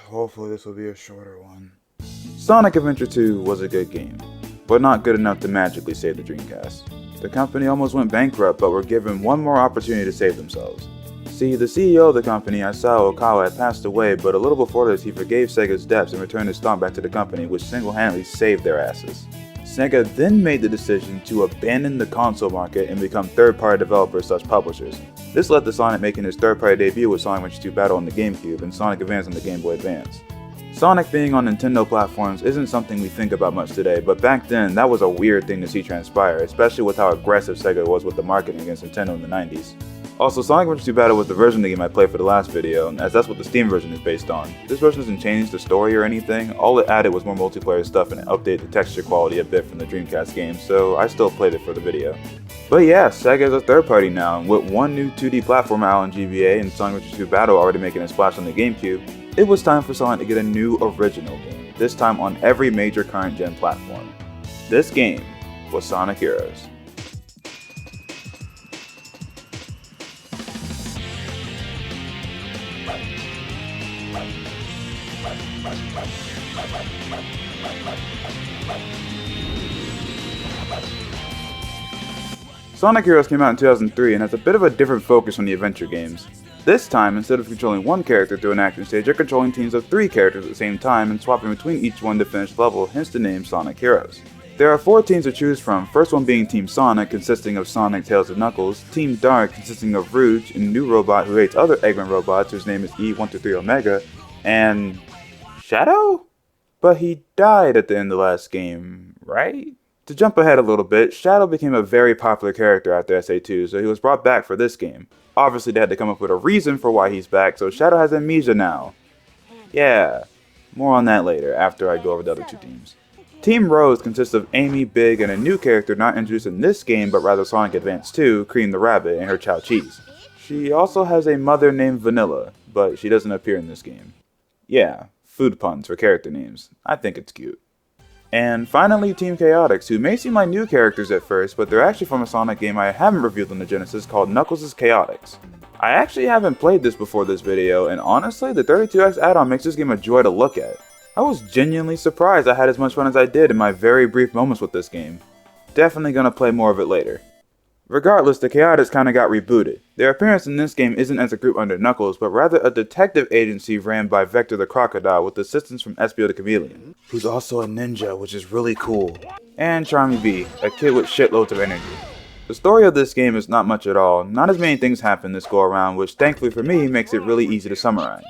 Hopefully this will be a shorter one. Sonic Adventure 2 was a good game, but not good enough to magically save the Dreamcast. The company almost went bankrupt, but were given one more opportunity to save themselves. See, the CEO of the company, Isao Okawa, had passed away, but a little before this he forgave Sega's debts and returned his stock back to the company, which single-handedly saved their asses. Sega then made the decision to abandon the console market and become third-party developers/publishers. This led to Sonic making his third-party debut with Sonic Adventure 2 Battle on the GameCube and Sonic Advance on the Game Boy Advance. Sonic being on Nintendo platforms isn't something we think about much today, but back then that was a weird thing to see transpire, especially with how aggressive Sega was with the marketing against Nintendo in the 90s. Also, Sonic Adventure 2 Battle was the version of the game I played for the last video, as that's what the Steam version is based on. This version doesn't change the story or anything, all it added was more multiplayer stuff and it updated the texture quality a bit from the Dreamcast game, so I still played it for the video. But yeah, Sega is a third party now, and with one new 2D platform out on GBA and Sonic Adventure 2 Battle already making a splash on the GameCube, it was time for Sonic to get a new original game, this time on every major current gen platform. This game was Sonic Heroes. Sonic Heroes came out in 2003 and has a bit of a different focus on the adventure games. This time, instead of controlling one character through an action stage, you're controlling teams of 3 characters at the same time and swapping between each one to finish the level, hence the name Sonic Heroes. There are 4 teams to choose from, first one being Team Sonic, consisting of Sonic, Tails, and Knuckles, Team Dark, consisting of Rouge, a new robot who hates other Eggman robots whose name is E123 Omega, and Shadow? But he died at the end of the last game, right? To jump ahead a little bit, Shadow became a very popular character after SA2, so he was brought back for this game. Obviously they had to come up with a reason for why he's back, so Shadow has amnesia now. Yeah, more on that later, after I go over the other 2 teams. Team Rose consists of Amy, Big, and a new character not introduced in this game but rather Sonic Advance 2, Cream the Rabbit, and her Chow Cheese. She also has a mother named Vanilla, but she doesn't appear in this game. Yeah, food puns for character names. I think it's cute. And finally, Team Chaotix, who may seem like new characters at first, but they're actually from a Sonic game I haven't reviewed on the Genesis called Knuckles' Chaotix. I actually haven't played this before this video, and honestly, the 32X add-on makes this game a joy to look at. I was genuinely surprised I had as much fun as I did in my very brief moments with this game. Definitely gonna play more of it later. Regardless, the Chaotix kinda got rebooted. Their appearance in this game isn't as a group under Knuckles, but rather a detective agency ran by Vector the Crocodile with assistance from Espio the Chameleon, who's also a ninja, which is really cool, and Charmy B, a kid with shitloads of energy. The story of this game is not much at all, not as many things happen this go around, which thankfully for me makes it really easy to summarize.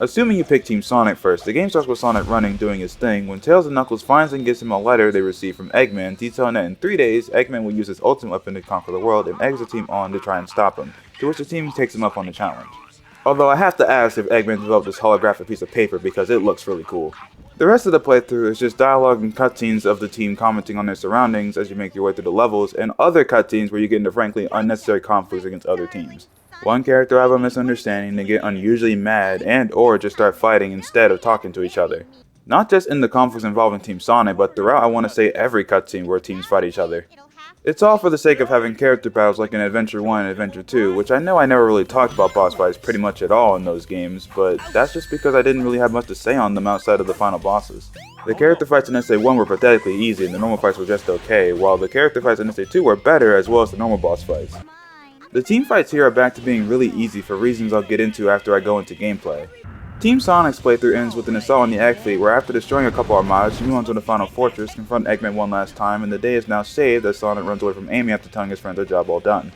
Assuming you pick Team Sonic first, the game starts with Sonic running, doing his thing, when Tails and Knuckles finds and gives him a letter they received from Eggman detailing that in 3 days, Eggman will use his ultimate weapon to conquer the world and eggs the team on to try and stop him, to which the team takes him up on the challenge. Although I have to ask if Eggman developed this holographic piece of paper because it looks really cool. The rest of the playthrough is just dialogue and cutscenes of the team commenting on their surroundings as you make your way through the levels, and other cutscenes where you get into frankly unnecessary conflicts against other teams. One character will have a misunderstanding, they get unusually mad and or just start fighting instead of talking to each other. Not just in the conflicts involving Team Sonic, but throughout I want to say every cutscene where teams fight each other. It's all for the sake of having character battles like in Adventure 1 and Adventure 2, which I know I never really talked about boss fights pretty much at all in those games, but that's just because I didn't really have much to say on them outside of the final bosses. The character fights in SA1 were pathetically easy and the normal fights were just okay, while the character fights in SA2 were better as well as the normal boss fights. The team fights here are back to being really easy for reasons I'll get into after I go into gameplay. Team Sonic's playthrough ends with an assault on the Egg Fleet where after destroying a couple armadas, you move on to the final fortress, confront Eggman one last time, and the day is now saved as Sonic runs away from Amy after telling his friends their job well done.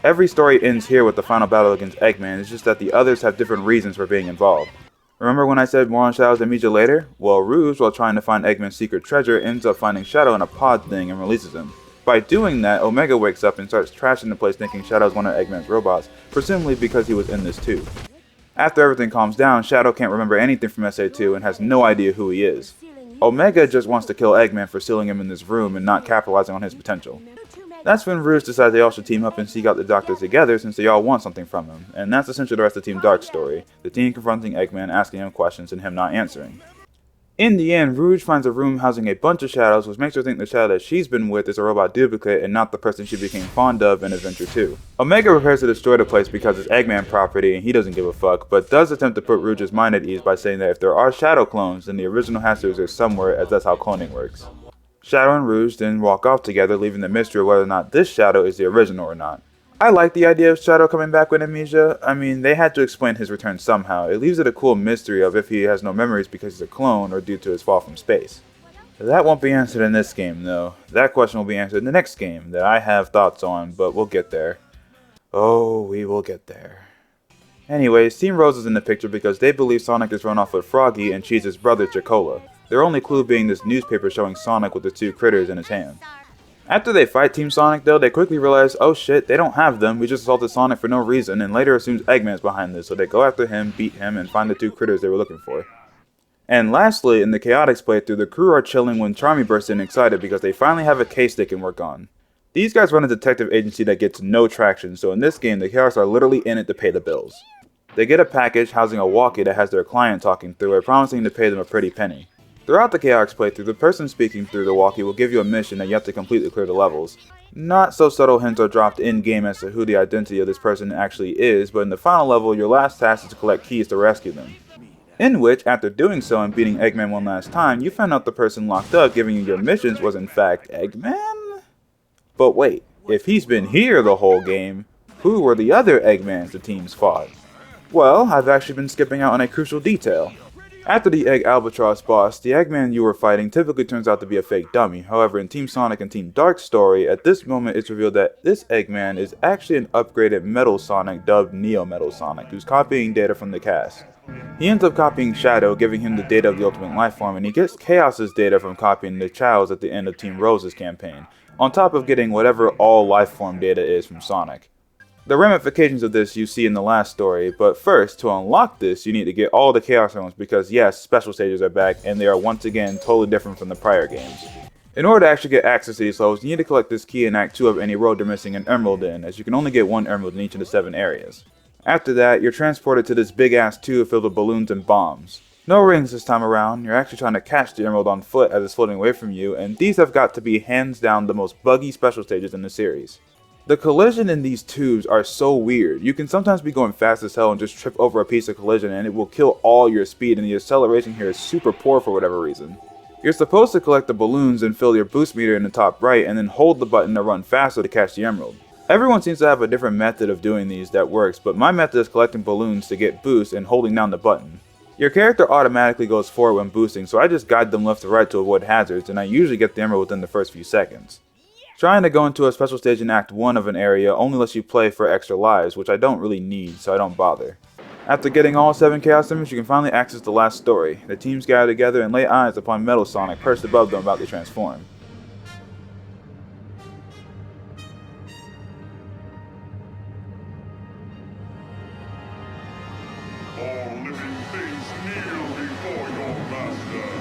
Every story ends here with the final battle against Eggman, it's just that the others have different reasons for being involved. Remember when I said more on Shadow's amnesia later? Well, Rouge, while trying to find Eggman's secret treasure, ends up finding Shadow in a pod thing and releases him. By doing that, Omega wakes up and starts trashing the place thinking Shadow's one of Eggman's robots, presumably because he was in this too. After everything calms down, Shadow can't remember anything from SA2 and has no idea who he is. Omega just wants to kill Eggman for sealing him in this room and not capitalizing on his potential. That's when Rouge decides they all should team up and seek out the Doctor together since they all want something from him, and that's essentially the rest of Team Dark's story, the team confronting Eggman, asking him questions, and him not answering. In the end, Rouge finds a room housing a bunch of shadows, which makes her think the shadow that she's been with is a robot duplicate and not the person she became fond of in Adventure 2. Omega prepares to destroy the place because it's Eggman property and he doesn't give a fuck, but does attempt to put Rouge's mind at ease by saying that if there are shadow clones, then the original has to exist somewhere, as that's how cloning works. Shadow and Rouge then walk off together, leaving the mystery of whether or not this Shadow is the original or not. I like the idea of Shadow coming back with amnesia. I mean, they had to explain his return somehow. It leaves it a cool mystery of if he has no memories because he's a clone or due to his fall from space. That won't be answered in this game though. That question will be answered in the next game that I have thoughts on, but we'll get there. Oh, we will get there. Anyways, Team Rose is in the picture because they believe Sonic is run off with Froggy and she's his brother Chicola. Their only clue being this newspaper showing Sonic with the two critters in his hand. After they fight Team Sonic though, they quickly realize, oh shit, they don't have them, we just assaulted Sonic for no reason, and later assumes Eggman's behind this, so they go after him, beat him, and find the two critters they were looking for. And lastly, in the Chaotix playthrough, the crew are chilling when Charmy bursts in excited because they finally have a case they can work on. These guys run a detective agency that gets no traction, so in this game the Chaotix are literally in it to pay the bills. They get a package housing a walkie that has their client talking through it, promising to pay them a pretty penny. Throughout the Chaotix playthrough, the person speaking through the walkie will give you a mission that you have to complete to clear the levels. Not so subtle hints are dropped in-game as to who the identity of this person actually is, but in the final level, your last task is to collect keys to rescue them. In which, after doing so and beating Eggman one last time, you find out the person locked up giving you your missions was in fact Eggman? But wait, if he's been here the whole game, who were the other Eggmans the teams fought? Well, I've actually been skipping out on a crucial detail. After the Egg Albatross boss, the Eggman you were fighting typically turns out to be a fake dummy. However, in Team Sonic and Team Dark's story, at this moment it's revealed that this Eggman is actually an upgraded Metal Sonic dubbed Neo Metal Sonic, who's copying data from the cast. He ends up copying Shadow, giving him the data of the Ultimate Lifeform, and he gets Chaos's data from copying the Child's at the end of Team Rose's campaign, on top of getting whatever all Lifeform data is from Sonic. The ramifications of this you see in the last story, but first, to unlock this, you need to get all the Chaos Realms because yes, special stages are back, and they are once again totally different from the prior games. In order to actually get access to these levels, you need to collect this key in Act 2 of any road you're missing an emerald in, as you can only get one emerald in each of the 7 areas. After that, you're transported to this big ass tube filled with balloons and bombs. No rings this time around, you're actually trying to catch the emerald on foot as it's floating away from you, and these have got to be hands down the most buggy special stages in the series. The collision in these tubes are so weird. You can sometimes be going fast as hell and just trip over a piece of collision and it will kill all your speed, and the acceleration here is super poor for whatever reason. You're supposed to collect the balloons and fill your boost meter in the top right and then hold the button to run faster to catch the emerald. Everyone seems to have a different method of doing these that works, but my method is collecting balloons to get boost and holding down the button. Your character automatically goes forward when boosting, so I just guide them left to right to avoid hazards, and I usually get the emerald within the first few seconds. Trying to go into a special stage in Act 1 of an area only lets you play for extra lives, which I don't really need, so I don't bother. After getting all 7 Chaos Emmers, you can finally access the last story. The teams gather together and lay eyes upon Metal Sonic perched above them about to transform. All living things kneel before your master.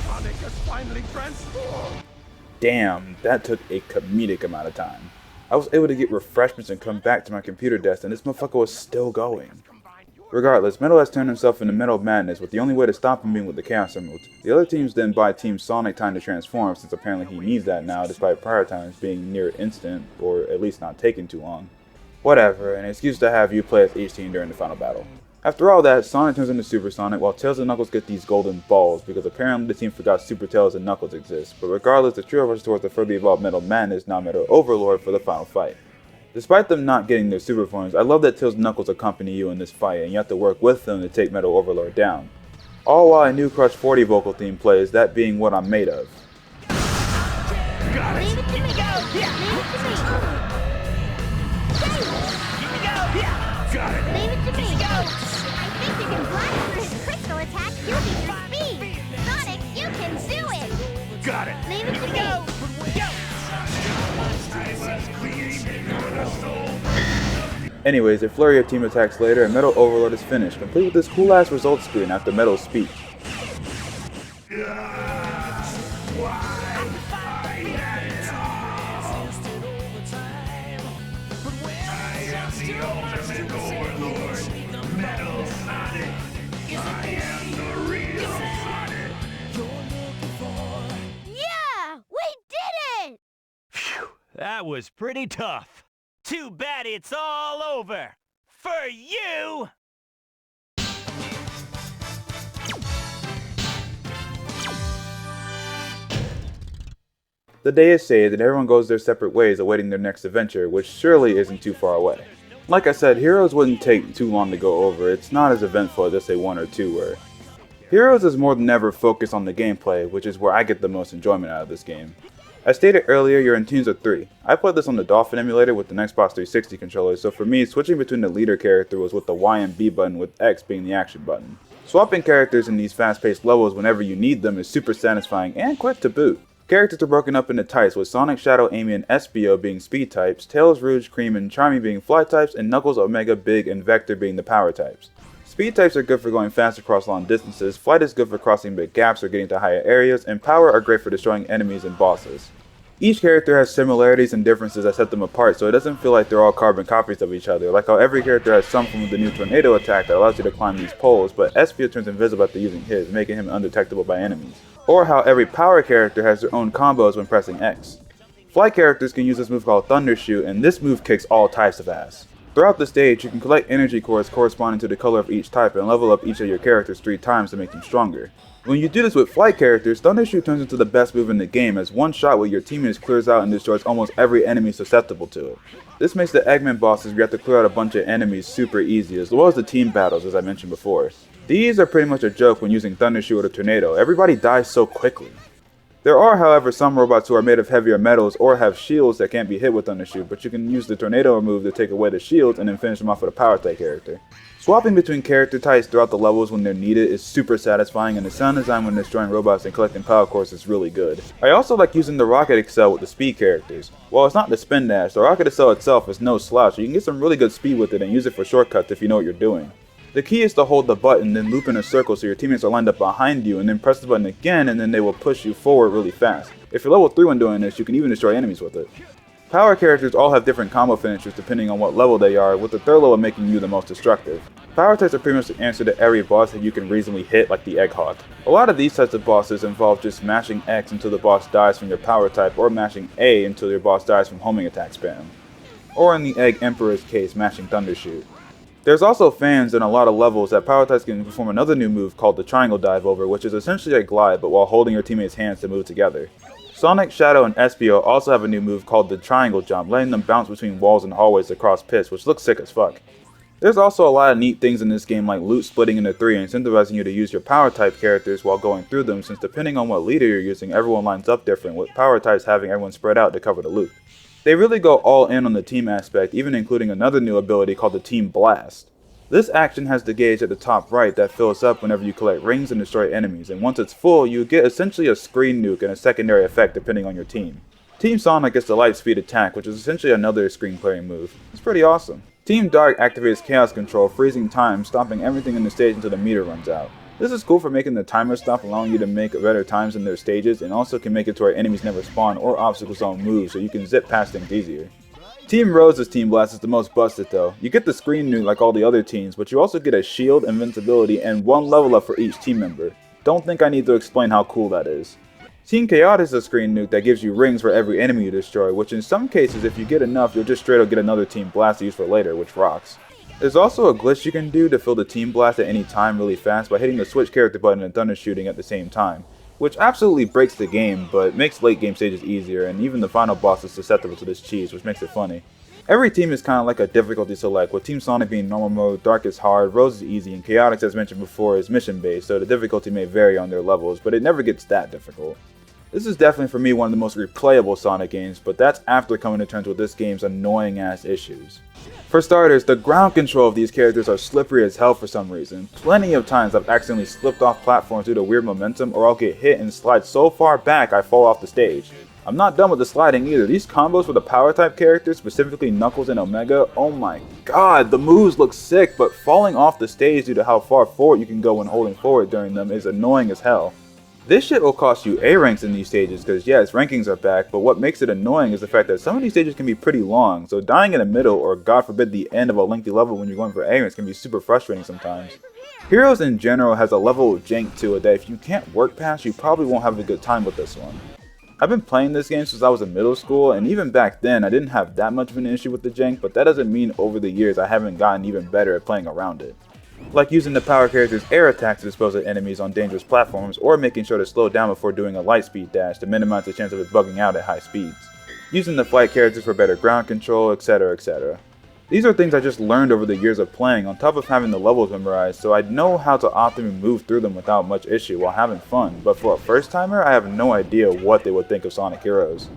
Sonic is finally transformed! Damn, that took a comedic amount of time. I was able to get refreshments and come back to my computer desk and this motherfucker was still going. Regardless, Metal has turned himself into Metal Madness, with the only way to stop him being with the Chaos Emeralds. The other teams then buy Team Sonic time to transform, since apparently he needs that now, despite prior times being near instant, or at least not taking too long. Whatever, an excuse to have you play as each team during the final battle. After all that, Sonic turns into Super Sonic while Tails and Knuckles get these golden balls because apparently the team forgot Super Tails and Knuckles exist, but regardless, the trio rushes towards the further evolved Metal Madness, now Metal Overlord, for the final fight. Despite them not getting their super forms, I love that Tails and Knuckles accompany you in this fight and you have to work with them to take Metal Overlord down. All while a new Crush 40 vocal theme plays, that being What I'm Made Of. Got it. Leave it to me. Go. Yeah. Leave it to me. Got it. Leave it to me. Go. I think you can block through his crystal attack. You'll be your speed. Sonic, you can do it. Got it. Leave it to me. Go. Anyways, a flurry of team attacks later and Metal Overlord is finished, complete with this cool ass results screen after Metal's speech. Yeah, we did it. Phew, that was pretty tough. Too bad it's all over. For you! The day is saved and everyone goes their separate ways awaiting their next adventure, which surely isn't too far away. Like I said, Heroes wouldn't take too long to go over, it's not as eventful as say 1 or 2 were. Heroes is more than ever focused on the gameplay, which is where I get the most enjoyment out of this game. As stated earlier, you're in teams of 3. I played this on the Dolphin emulator with the Xbox 360 controller, so for me, switching between the leader character was with the Y and B button, with X being the action button. Swapping characters in these fast-paced levels whenever you need them is super satisfying and quick to boot. Characters are broken up into types, with Sonic, Shadow, Amy, and Espio being speed types, Tails, Rouge, Cream, and Charmy being fly types, and Knuckles, Omega, Big, and Vector being the power types. Speed types are good for going fast across long distances, Flight is good for crossing big gaps or getting to higher areas, and Power are great for destroying enemies and bosses. Each character has similarities and differences that set them apart, so it doesn't feel like they're all carbon copies of each other, like how every character has some form of the new tornado attack that allows you to climb these poles, but Espio turns invisible after using his, making him undetectable by enemies. Or how every power character has their own combos when pressing X. Flight characters can use this move called Thunder Shoot, and this move kicks all types of ass. Throughout the stage, you can collect energy cores corresponding to the color of each type and level up each of your characters 3 times to make them stronger. When you do this with flight characters, Thunder Shoot turns into the best move in the game, as one shot with your teammates clears out and destroys almost every enemy susceptible to it. This makes the Eggman bosses where you have to clear out a bunch of enemies super easy, as well as the team battles as I mentioned before. These are pretty much a joke when using Thunder Shoot with a tornado, everybody dies so quickly. There are, however, some robots who are made of heavier metals or have shields that can't be hit with Thunder Shoot, but you can use the tornado move to take away the shields and then finish them off with a power type character. Swapping between character types throughout the levels when they're needed is super satisfying, and the sound design when destroying robots and collecting power cores is really good. I also like using the Rocket Excel with the speed characters. While it's not the spin dash, the Rocket Excel itself is no slouch, so you can get some really good speed with it and use it for shortcuts if you know what you're doing. The key is to hold the button, then loop in a circle so your teammates are lined up behind you, and then press the button again and then they will push you forward really fast. If you're level 3 when doing this, you can even destroy enemies with it. Power characters all have different combo finishers depending on what level they are, with the third level making you the most destructive. Power types are pretty much the answer to every boss that you can reasonably hit, like the Egg Hawk. A lot of these types of bosses involve just mashing X until the boss dies from your power type, or mashing A until your boss dies from homing attack spam. Or in the Egg Emperor's case, mashing Thunder Shoot. There's also fans in a lot of levels that power types can perform another new move called the Triangle Dive Over, which is essentially a glide but while holding your teammates' hands to move together. Sonic, Shadow, and Espio also have a new move called the Triangle Jump, letting them bounce between walls and hallways across pits, which looks sick as fuck. There's also a lot of neat things in this game like loot splitting into 3 and incentivizing you to use your power type characters while going through them, since depending on what leader you're using, everyone lines up different, with power types having everyone spread out to cover the loot. They really go all in on the team aspect, even including another new ability called the Team Blast. This action has the gauge at the top right that fills up whenever you collect rings and destroy enemies, and once it's full, you get essentially a screen nuke and a secondary effect depending on your team. Team Sonic gets the light speed attack, which is essentially another screen clearing move. It's pretty awesome. Team Dark activates Chaos Control, freezing time, stopping everything in the stage until the meter runs out. This is cool for making the timer stop, allowing you to make better times in their stages, and also can make it to where enemies never spawn or obstacle zone move, so you can zip past things easier. Team Rose's Team Blast is the most busted though. You get the screen nuke like all the other teams, but you also get a shield, invincibility, and 1 level up for each team member. Don't think I need to explain how cool that is. Team Chaotic is a screen nuke that gives you rings for every enemy you destroy, which in some cases if you get enough you'll just straight up get another Team Blast to use for later, which rocks. There's also a glitch you can do to fill the Team Blast at any time really fast by hitting the switch character button and thunder shooting at the same time, which absolutely breaks the game but makes late game stages easier, and even the final boss is susceptible to this cheese, which makes it funny. Every team is kind of like a difficulty select, with Team Sonic being normal mode, Dark is hard, Rose is easy, and Chaotix as mentioned before is mission based, so the difficulty may vary on their levels, but it never gets that difficult. This is definitely for me one of the most replayable Sonic games, but that's after coming to terms with this game's annoying ass issues. For starters, the ground control of these characters are slippery as hell for some reason. Plenty of times I've accidentally slipped off platforms due to weird momentum, or I'll get hit and slide so far back I fall off the stage. I'm not done with the sliding either. These combos for the power type characters, specifically Knuckles and Omega, oh my god, the moves look sick, but falling off the stage due to how far forward you can go when holding forward during them is annoying as hell. This shit will cost you A ranks in these stages because yes, rankings are back, but what makes it annoying is the fact that some of these stages can be pretty long, so dying in the middle or god forbid the end of a lengthy level when you're going for A ranks can be super frustrating sometimes. Heroes in general has a level of jank to it that if you can't work past, you probably won't have a good time with this one. I've been playing this game since I was in middle school, and even back then I didn't have that much of an issue with the jank, but that doesn't mean over the years I haven't gotten even better at playing around it. Like using the power character's air attack to dispose of enemies on dangerous platforms, or making sure to slow down before doing a light speed dash to minimize the chance of it bugging out at high speeds. Using the flight characters for better ground control, etc, etc. These are things I just learned over the years of playing on top of having the levels memorized, so I know how to optimally move through them without much issue while having fun, but for a first timer I have no idea what they would think of Sonic Heroes.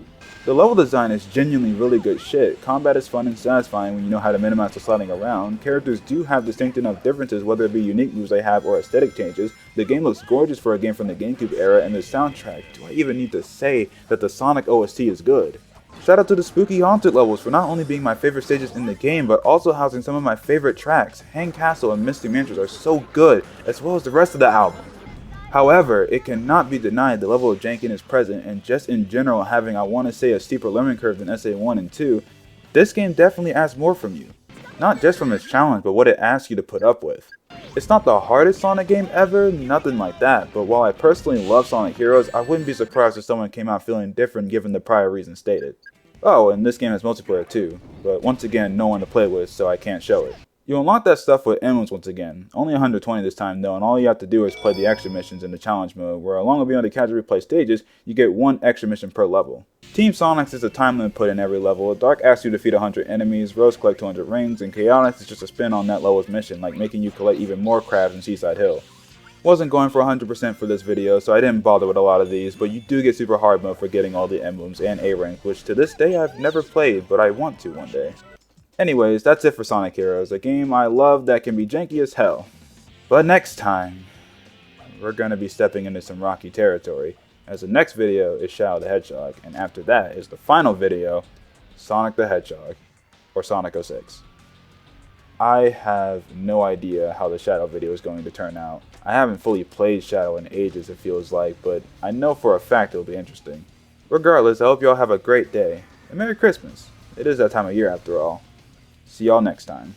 The level design is genuinely really good shit, combat is fun and satisfying when you know how to minimize the sliding around, characters do have distinct enough differences whether it be unique moves they have or aesthetic changes, the game looks gorgeous for a game from the GameCube era, and the soundtrack, do I even need to say that the Sonic OST is good? Shout out to the spooky haunted levels for not only being my favorite stages in the game, but also housing some of my favorite tracks. Hang Castle and Misty Mansions are so good, as well as the rest of the album. However, it cannot be denied the level of janking is present, and just in general having I want to say a steeper learning curve than SA1 and 2, this game definitely asks more from you. Not just from its challenge, but what it asks you to put up with. It's not the hardest Sonic game ever, nothing like that, but while I personally love Sonic Heroes, I wouldn't be surprised if someone came out feeling different given the prior reasons stated. Oh, and this game has multiplayer too, but once again no one to play with, so I can't show it. You unlock that stuff with emblems once again, only 120 this time though, and all you have to do is play the extra missions in the challenge mode, where along with being able to casually replay stages, you get one extra mission per level. Team Sonic is a time limit put in every level, Dark asks you to defeat 100 enemies, Rose collect 200 rings, and Chaotix is just a spin on that level's mission, like making you collect even more crabs in Seaside Hill. Wasn't going for 100% for this video, so I didn't bother with a lot of these, but you do get super hard mode for getting all the emblems and A rank, which to this day I've never played, but I want to one day. Anyways, that's it for Sonic Heroes, a game I love that can be janky as hell. But next time, we're going to be stepping into some rocky territory, as the next video is Shadow the Hedgehog, and after that is the final video, Sonic the Hedgehog, or Sonic 06. I have no idea how the Shadow video is going to turn out. I haven't fully played Shadow in ages it feels like, but I know for a fact it'll be interesting. Regardless, I hope y'all have a great day, and Merry Christmas. It is that time of year after all. See y'all next time.